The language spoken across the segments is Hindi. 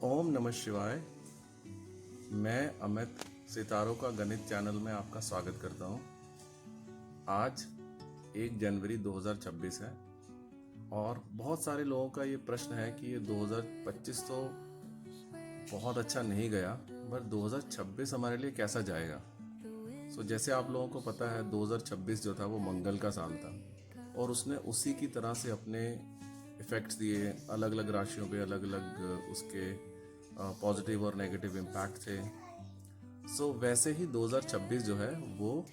ओम नमः शिवाय। मैं अमित सितारों का गणित चैनल में आपका स्वागत करता हूँ। आज 1 जनवरी 2026 है और बहुत सारे लोगों का ये प्रश्न है कि ये 2025 तो बहुत अच्छा नहीं गया, पर 2026 हमारे लिए कैसा जाएगा। जैसे आप लोगों को पता है 2026 जो था वो मंगल का साल था और उसने उसी की तरह से अपने इफ़ेक्ट्स दिए। अलग अलग राशियों पे अलग अलग उसके पॉजिटिव और नेगेटिव इम्पैक्ट थे। वैसे ही 2026 जो है वो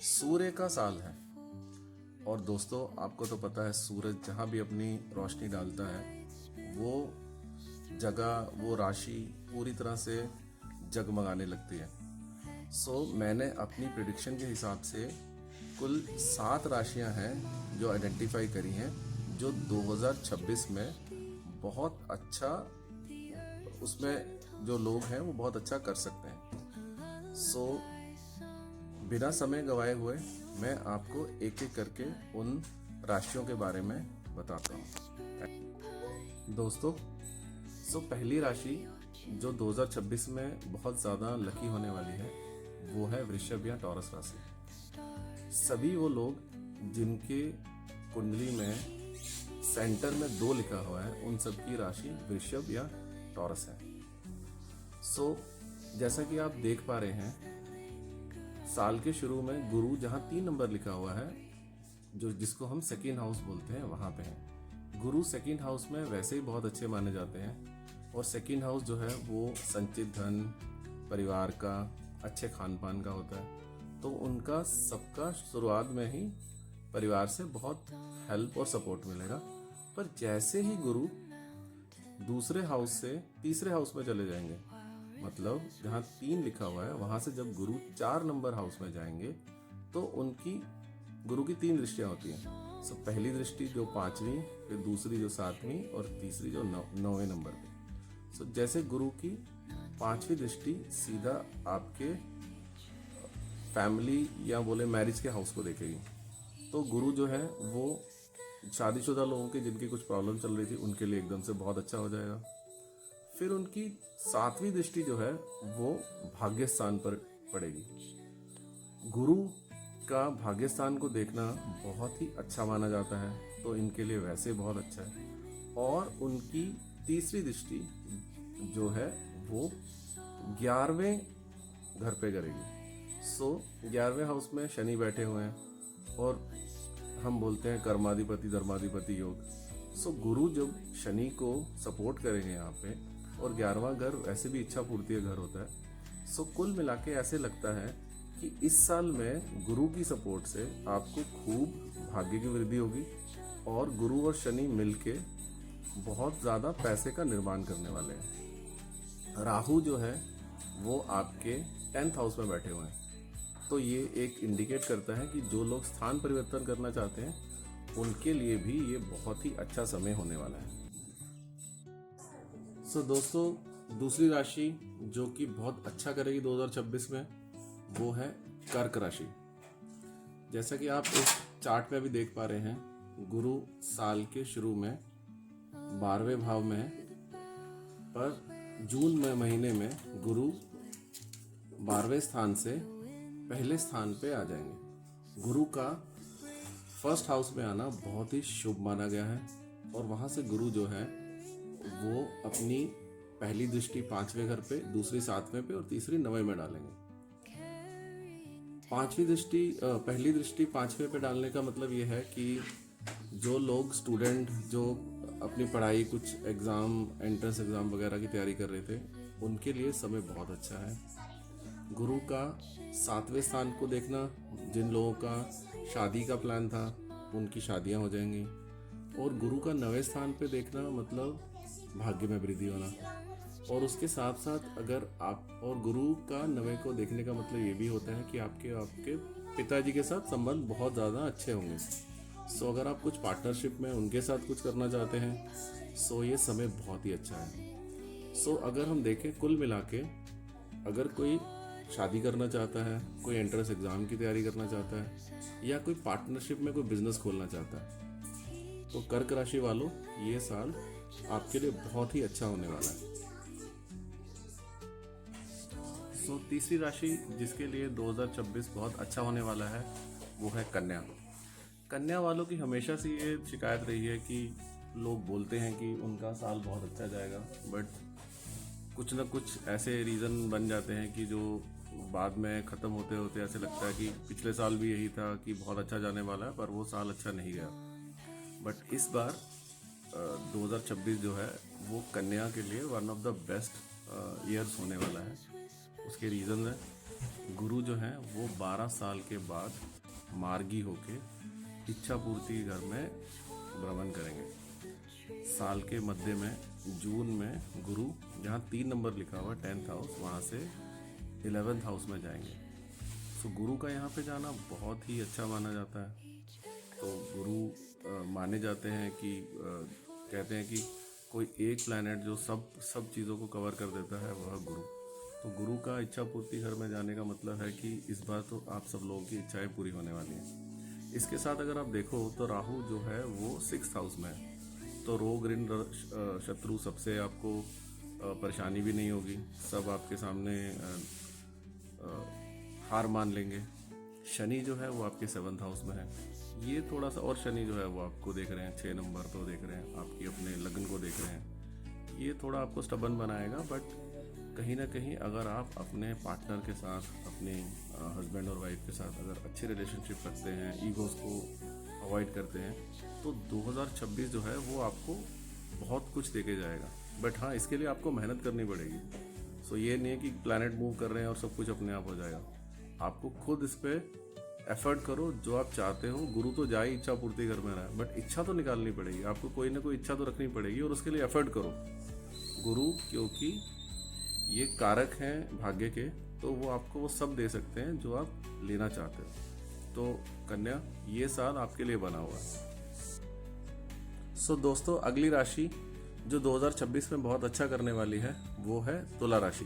सूर्य का साल है। और दोस्तों, आपको तो पता है सूरज जहाँ भी अपनी रोशनी डालता है वो जगह, वो राशि पूरी तरह से जगमगाने लगती है। मैंने अपनी प्रेडिक्शन के हिसाब से कुल 7 राशियां हैं जो आइडेंटिफाई करी हैं, जो 2026 में बहुत अच्छा, उसमें जो लोग हैं वो बहुत अच्छा कर सकते हैं। बिना समय गवाए हुए मैं आपको एक एक करके उन राशियों के बारे में बताता हूँ। दोस्तों, पहली राशि जो 2026 में बहुत ज़्यादा लकी होने वाली है वो है वृषभ या टॉरस राशि। सभी वो लोग जिनके कुंडली में सेंटर में 2 लिखा हुआ है, उन सब की राशि वृषभ या टॉरस है। जैसा कि आप देख पा रहे हैं, साल के शुरू में गुरु जहाँ 3 नंबर लिखा हुआ है, जो जिसको हम सेकेंड हाउस बोलते हैं, वहाँ पे है। गुरु सेकेंड हाउस में वैसे ही बहुत अच्छे माने जाते हैं और सेकेंड हाउस जो है वो संचित धन, परिवार का, अच्छे खान पान का होता है। तो उनका सबका शुरुआत में ही परिवार से बहुत हेल्प और सपोर्ट मिलेगा। पर जैसे ही गुरु दूसरे हाउस से तीसरे हाउस में चले जाएंगे, मतलब जहाँ 3 लिखा हुआ है वहां से जब गुरु 4 नंबर हाउस में जाएंगे तो उनकी गुरु की 3 दृष्टियां होती हैं। पहली दृष्टि जो 5वीं, फिर दूसरी जो 7वीं और तीसरी जो 9वें नंबर पे। जैसे गुरु की 5वीं दृष्टि सीधा आपके फैमिली या बोले मैरिज के हाउस को देखेगी, तो गुरु जो है वो शादीशुदा लोगों के जिनकी कुछ प्रॉब्लम चल रही थी उनके लिए एकदम से बहुत अच्छा हो जाएगा। फिर उनकी 7वीं दृष्टि जो है वो भाग्य स्थान पर पड़ेगी। गुरु का भाग्य स्थान को देखना बहुत ही अच्छा माना जाता है, तो इनके लिए वैसे बहुत अच्छा है। और उनकी तीसरी दृष्टि जो है वो 11वें घर पे करेगी। 11वें हाउस में शनि बैठे हुए हैं और हम बोलते हैं कर्माधिपति धर्माधिपति योग। गुरु जब शनि को सपोर्ट करेंगे यहाँ पे, और 11वां घर वैसे भी इच्छा पूर्ति का घर होता है। कुल मिला के ऐसे लगता है कि इस साल में गुरु की सपोर्ट से आपको खूब भाग्य की वृद्धि होगी और गुरु और शनि मिलके बहुत ज़्यादा पैसे का निर्माण करने वाले हैं। राहु जो है वो आपके 10th हाउस में बैठे हुए हैं, तो ये एक इंडिकेट करता है कि जो लोग स्थान परिवर्तन करना चाहते हैं उनके लिए भी ये बहुत ही अच्छा समय होने वाला है। दोस्तों, दूसरी राशि जो कि बहुत अच्छा करेगी 2026 में वो है कर्क राशि। जैसा कि आप इस चार्ट में भी देख पा रहे हैं, गुरु साल के शुरू में 12वें भाव में है, पर जून में महीने में गुरु 12वें स्थान से पहले स्थान पे आ जाएंगे। गुरु का फर्स्ट हाउस में आना बहुत ही शुभ माना गया है और वहाँ से गुरु जो है वो अपनी पहली दृष्टि 5वें घर पे, दूसरी 7वें पे और तीसरी 9वें में डालेंगे। पहली दृष्टि 5वें पे डालने का मतलब ये है कि जो लोग स्टूडेंट जो अपनी पढ़ाई, कुछ एग्ज़ाम, एंट्रेंस एग्ज़ाम वगैरह की तैयारी कर रहे थे, उनके लिए समय बहुत अच्छा है। गुरु का 7वें स्थान को देखना, जिन लोगों का शादी का प्लान था उनकी शादियां हो जाएंगी। और गुरु का 9वें स्थान पे देखना मतलब भाग्य में वृद्धि होना। और उसके साथ साथ अगर आप, और गुरु का 9वें को देखने का मतलब ये भी होता है कि आपके पिताजी के साथ संबंध बहुत ज़्यादा अच्छे होंगे। अगर आप कुछ पार्टनरशिप में उनके साथ कुछ करना चाहते हैं, ये समय बहुत ही अच्छा है। अगर हम देखें कुल मिला के, अगर कोई शादी करना चाहता है, कोई एंट्रेंस एग्ज़ाम की तैयारी करना चाहता है या कोई पार्टनरशिप में कोई बिजनेस खोलना चाहता है, तो कर्क राशि वालों, ये साल आपके लिए बहुत ही अच्छा होने वाला है। सो तीसरी राशि जिसके लिए 2026 बहुत अच्छा होने वाला है वो है कन्या। कन्या वालों की हमेशा से ये शिकायत रही है कि लोग बोलते हैं कि उनका साल बहुत अच्छा जाएगा, बट कुछ ना कुछ ऐसे रीज़न बन जाते हैं कि जो बाद में ख़त्म होते होते ऐसे लगता है कि पिछले साल भी यही था कि बहुत अच्छा जाने वाला है, पर वो साल अच्छा नहीं गया। बट इस बार 2026 जो है वो कन्या के लिए one of the best years होने वाला है। उसके रीज़न है, गुरु जो है वो 12 साल के बाद मार्गी होके इच्छा पूर्ति घर में भ्रमण करेंगे। साल के मध्य में जून में गुरु जहाँ 3 नंबर लिखा हुआ 10th हाउस, वहाँ से 11th हाउस में जाएंगे। सो गुरु का यहाँ पे जाना बहुत ही अच्छा माना जाता है। तो गुरु माने जाते हैं कि कहते हैं कि कोई एक प्लैनेट जो सब चीज़ों को कवर कर देता है वह गुरु। तो गुरु का इच्छा पूर्ति घर में जाने का मतलब है कि इस बार तो आप सब लोगों की इच्छाएं पूरी होने वाली हैं। इसके साथ अगर आप देखो तो राहु जो है वो 6th हाउस में है, तो रोग ऋण शत्रु सबसे आपको परेशानी भी नहीं होगी, सब आपके सामने हार मान लेंगे। शनि जो है वो आपके 7th हाउस में है, ये थोड़ा सा, और शनि जो है वो आपको देख रहे हैं 6 नंबर पर देख रहे हैं, आपकी अपने लगन को देख रहे हैं। ये थोड़ा आपको स्टबन बनाएगा, बट कहीं ना कहीं अगर आप अपने पार्टनर के साथ, अपने हस्बैंड और वाइफ के साथ अगर अच्छे रिलेशनशिप रखते हैं, ईगोस को अवॉइड करते हैं, तो 2026 जो है वो आपको बहुत कुछ देके जाएगा। बट हाँ, इसके लिए आपको मेहनत करनी पड़ेगी। सो ये नहीं है कि प्लैनेट मूव कर रहे हैं और सब कुछ अपने आप हो जाएगा। आपको खुद इस पर एफर्ट करो जो आप चाहते हो। गुरु तो जाए इच्छा पूर्ति घर में रहा है, बट इच्छा तो निकालनी पड़ेगी आपको, कोई ना कोई इच्छा तो रखनी पड़ेगी और उसके लिए एफर्ट करो। गुरु क्योंकि ये कारक हैं भाग्य के, तो वो आपको वो सब दे सकते हैं जो आप लेना चाहते हो। तो कन्या, ये साल आपके लिए बना हुआ है। सो दोस्तों, अगली राशि जो 2026 में बहुत अच्छा करने वाली है वो है तुला राशि।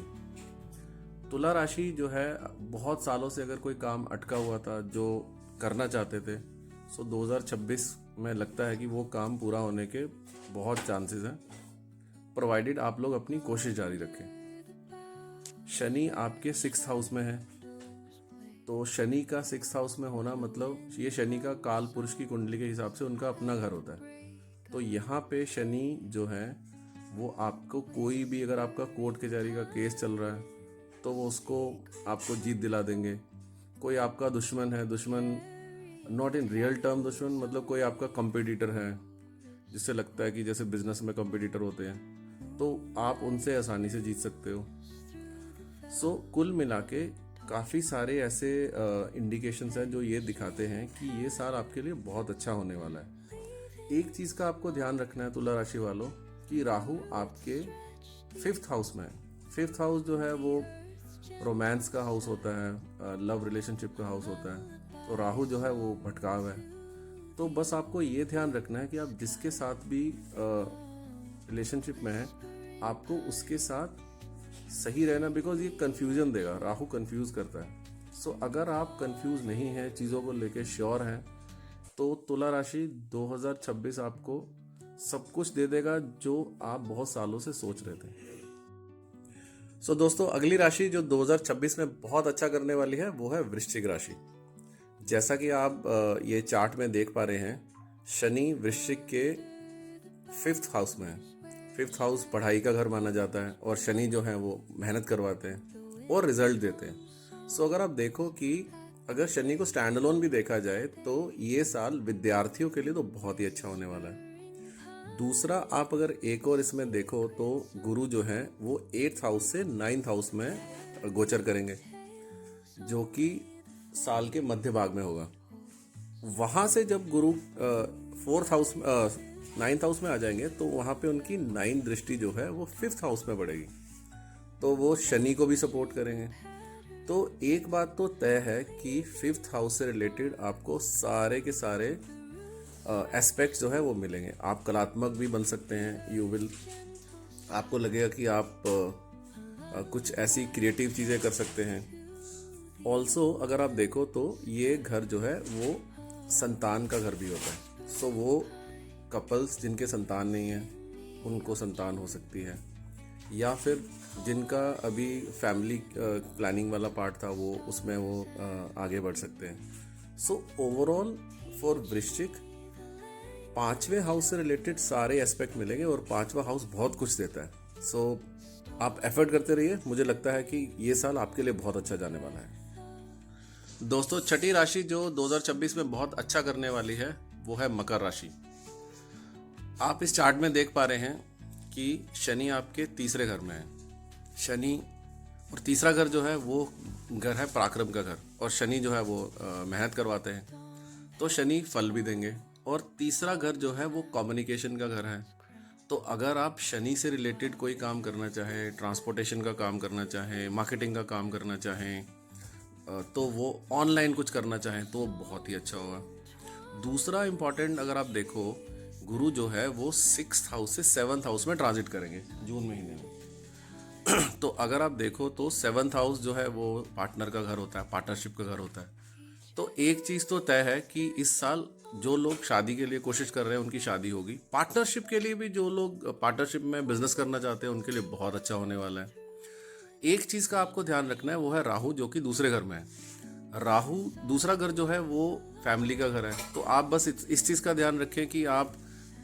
तुला राशि जो है, बहुत सालों से अगर कोई काम अटका हुआ था जो करना चाहते थे, सो 2026 में लगता है कि वो काम पूरा होने के बहुत चांसेस हैं, प्रोवाइडेड आप लोग अपनी कोशिश जारी रखें। शनि आपके 6th हाउस में है, तो शनि का 6th हाउस में होना मतलब ये शनि का काल पुरुष की कुंडली के हिसाब से उनका अपना घर होता है। तो यहाँ पे शनि जो है वो आपको कोई भी, अगर आपका कोर्ट कचहरी का केस चल रहा है तो वो उसको आपको जीत दिला देंगे। कोई आपका दुश्मन है, दुश्मन नॉट इन रियल टर्म दुश्मन, मतलब कोई आपका कंपटीटर है जिससे लगता है कि जैसे बिजनेस में कंपटीटर होते हैं, तो आप उनसे आसानी से जीत सकते हो। सो कुल मिला के काफ़ी सारे ऐसे इंडिकेशंस हैं जो ये दिखाते हैं कि ये साल आपके लिए बहुत अच्छा होने वाला है। एक चीज़ का आपको ध्यान रखना है तुला राशि वालों, कि राहु आपके 5th हाउस में है। 5th हाउस जो है वो रोमांस का हाउस होता है, लव रिलेशनशिप का हाउस होता है। तो राहु जो है वो भटकाव है। तो बस आपको ये ध्यान रखना है कि आप जिसके साथ भी रिलेशनशिप में है, आपको उसके साथ सही रहना, बिकॉज ये कंफ्यूजन देगा, राहु कंफ्यूज करता है। सो अगर आप कंफ्यूज नहीं हैं, चीज़ों को लेके श्योर हैं, तो तुला राशि 2026 आपको सब कुछ दे देगा जो आप बहुत सालों से सोच रहे थे। सो दोस्तों, अगली राशि जो 2026 में बहुत अच्छा करने वाली है वो है वृश्चिक राशि। जैसा कि आप ये चार्ट में देख पा रहे हैं, शनि वृश्चिक के 5th हाउस में है। 5th हाउस पढ़ाई का घर माना जाता है, और शनि जो है वो मेहनत करवाते हैं और रिजल्ट देते हैं। सो अगर आप देखो कि अगर शनि को स्टैंड अलोन भी देखा जाए तो ये साल विद्यार्थियों के लिए तो बहुत ही अच्छा होने वाला है। दूसरा, आप अगर एक और इसमें देखो तो गुरु जो है वो 8th हाउस से 9th हाउस में गोचर करेंगे, जो कि साल के मध्य भाग में होगा। वहाँ से जब गुरु 4th हाउस 9th हाउस में आ जाएंगे तो वहाँ पे उनकी 9th दृष्टि जो है वो 5th हाउस में पड़ेगी, तो वो शनि को भी सपोर्ट करेंगे। तो एक बात तो तय है कि 5th हाउस से रिलेटेड आपको सारे के सारे एस्पेक्ट्स जो है वो मिलेंगे। आप कलात्मक भी बन सकते हैं, आपको लगेगा कि आप कुछ ऐसी क्रिएटिव चीज़ें कर सकते हैं। ऑल्सो अगर आप देखो तो ये घर जो है वो संतान का घर भी होता है। सो वो कपल्स जिनके संतान नहीं है उनको संतान हो सकती है। या फिर जिनका अभी फैमिली प्लानिंग वाला पार्ट था वो उसमें वो आगे बढ़ सकते हैं। सो ओवरऑल फॉर वृश्चिक 5वें हाउस से रिलेटेड सारे एस्पेक्ट मिलेंगे और 5वां हाउस बहुत कुछ देता है। सो आप एफर्ट करते रहिए, मुझे लगता है कि ये साल आपके लिए बहुत अच्छा जाने वाला है। दोस्तों, छठी राशि जो 2026 में बहुत अच्छा करने वाली है वो है मकर राशि। आप इस चार्ट में देख पा रहे हैं कि शनि आपके तीसरे घर में है। शनि और तीसरा घर जो है वो घर है पराक्रम का घर, और शनि जो है वो मेहनत करवाते हैं, तो शनि फल भी देंगे। और तीसरा घर जो है वो कम्युनिकेशन का घर है। तो अगर आप शनि से रिलेटेड कोई काम करना चाहें, ट्रांसपोर्टेशन का काम करना चाहें, मार्केटिंग का काम करना चाहें, तो वो ऑनलाइन कुछ करना चाहें तो बहुत ही अच्छा होगा। दूसरा इम्पॉर्टेंट, अगर आप देखो, गुरु जो है वो 6th हाउस से 7th हाउस में ट्रांजिट करेंगे जून महीने में। तो अगर आप देखो तो 7th हाउस जो है वो पार्टनर का घर होता है, पार्टनरशिप का घर होता है। तो एक चीज़ तो तय है कि इस साल जो लोग शादी के लिए कोशिश कर रहे हैं उनकी शादी होगी। पार्टनरशिप के लिए भी जो लोग पार्टनरशिप में बिजनेस करना चाहते हैं उनके लिए बहुत अच्छा होने वाला है। एक चीज़ का आपको ध्यान रखना है, वो है राहु जो कि दूसरे घर में है। राहु दूसरा घर जो है वो फैमिली का घर है। तो आप बस इस चीज़ का ध्यान रखें कि आप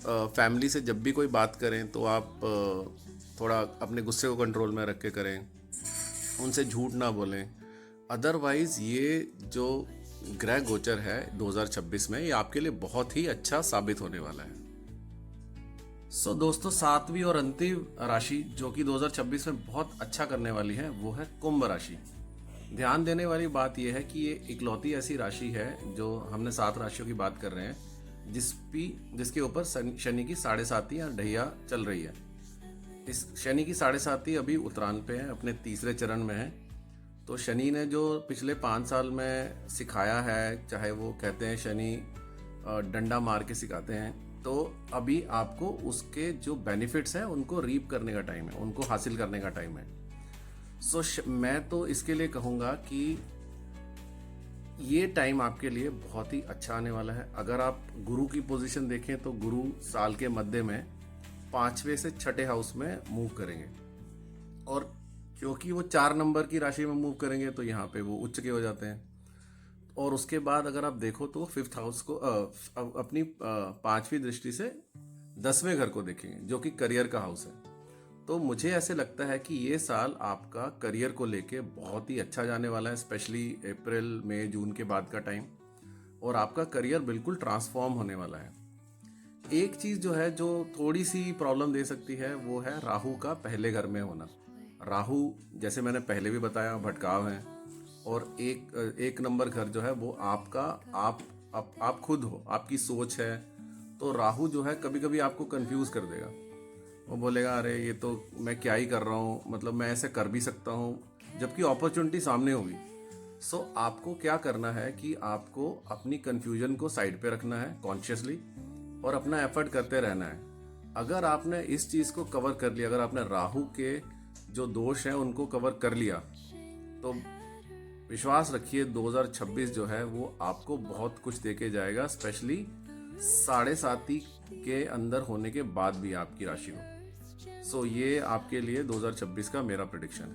फैमिली से जब भी कोई बात करें तो आप थोड़ा अपने गुस्से को कंट्रोल में रख के करें, उनसे झूठ ना बोलें। अदरवाइज़ ये जो ग्रह गोचर है 2026 में, ये आपके लिए बहुत ही अच्छा साबित होने वाला है। सो दोस्तों, 7वीं और अंतिम राशि जो कि 2026 में बहुत अच्छा करने वाली है वो है कुंभ राशि। ध्यान देने वाली बात यह है कि ये इकलौती ऐसी राशि है, जो हमने 7 राशियों की बात कर रहे हैं, जिसके ऊपर शनि की 7.5 या ढैया चल रही है। इस शनि की 7.5 अभी उत्तरायण पे है, अपने तीसरे चरण में है। तो शनि ने जो पिछले 5 साल में सिखाया है, चाहे वो कहते हैं शनि डंडा मार के सिखाते हैं, तो अभी आपको उसके जो बेनिफिट्स हैं उनको रीप करने का टाइम है, उनको हासिल करने का टाइम है। सो मैं तो इसके लिए कहूँगा कि ये टाइम आपके लिए बहुत ही अच्छा आने वाला है। अगर आप गुरु की पोजीशन देखें तो गुरु साल के मध्य में 5वें से 6ठे हाउस में मूव करेंगे, और क्योंकि वो 4 नंबर की राशि में मूव करेंगे तो यहाँ पे वो उच्च के हो जाते हैं। और उसके बाद अगर आप देखो तो 5th हाउस को अपनी 5वीं दृष्टि से 10वें घर को देखेंगे जो कि करियर का हाउस है। तो मुझे ऐसे लगता है कि ये साल आपका करियर को लेके बहुत ही अच्छा जाने वाला है, स्पेशली अप्रैल मई जून के बाद का टाइम, और आपका करियर बिल्कुल ट्रांसफॉर्म होने वाला है। एक चीज़ जो है जो थोड़ी सी प्रॉब्लम दे सकती है वो है राहु का पहले घर में होना। राहु, जैसे मैंने पहले भी बताया, भटकाव है, और एक नंबर घर जो है वो आपका आप खुद हो, आपकी सोच है। तो राहु जो है कभी कभी आपको कंफ्यूज कर देगा। वो बोलेगा अरे ये तो मैं क्या ही कर रहा हूँ, मतलब मैं ऐसे कर भी सकता हूँ, जबकि अपॉर्चुनिटी सामने होगी। सो आपको क्या करना है कि आपको अपनी कंफ्यूजन को साइड पे रखना है कॉन्शियसली, और अपना एफर्ट करते रहना है। अगर आपने इस चीज़ को कवर कर लिया, अगर आपने राहु के जो दोष हैं उनको कवर कर लिया, तो विश्वास रखिए 2026 जो है वो आपको बहुत कुछ देके जाएगा, स्पेशली 7.5 के अंदर होने के बाद भी आपकी राशि को। सो ये आपके लिए 2026 का मेरा प्रेडिक्शन है।